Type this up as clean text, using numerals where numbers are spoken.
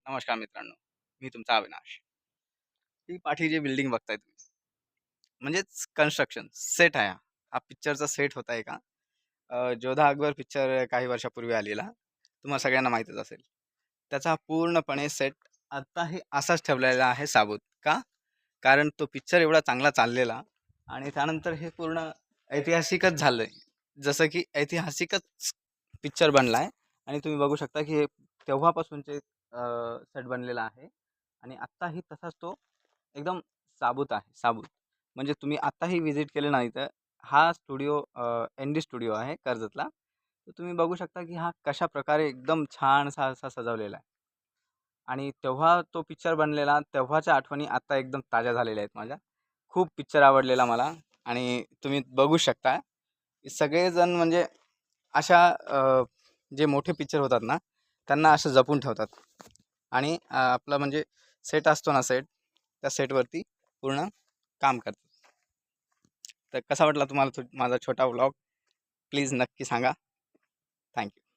नमस्कार मित्रांनो, मी तुमचा अविनाश. ही पाठी जी बिल्डिंग बघताय तुम्ही, म्हणजेच कन्स्ट्रक्शन सेट आहे हा. हा पिक्चरचा सेट होता एका जोधा अकबर पिक्चर काही वर्षापूर्वी आलेला. तुम्हाला सगळ्यांना माहीतच असेल. त्याचा पूर्णपणे सेट आत्ताही असाच ठेवलेला आहे साबूत. का? कारण तो पिक्चर एवढा चांगला चाललेला आणि त्यानंतर हे पूर्ण ऐतिहासिकच झालंय. जसं की ऐतिहासिकच पिक्चर बनलाय आणि तुम्ही बघू शकता की हे तेव्हापासूनचे सेट बनलेला आहे आणि आत्ताही तसाच तो एकदम साबूत आहे, साबूत. म्हणजे तुम्ही आत्ताही व्हिजिट केलं नाही तर हा स्टुडिओ एन-डी स्टुडिओ आहे कर्जतला. तर तुम्ही बघू शकता की हा कशाप्रकारे एकदम छानसा असा सजवलेला आहे. आणि तेव्हा तो पिक्चर बनलेला, तेव्हाच्या आठवणी आता एकदम ताज्या झालेल्या आहेत माझ्या. खूप पिक्चर आवडलेला मला आणि तुम्ही बघू शकता, की सगळेजण म्हणजे अशा जे मोठे पिक्चर होतात ना, त्यांना असं जपून ठेवतात आणि आपला म्हणजे सेट असतो ना सेट, त्या सेटवरती पूर्ण काम करतात. तर कसा वाटला तुम्हाला माझा छोटा व्लॉग? प्लीज नक्की सांगा. Thank you.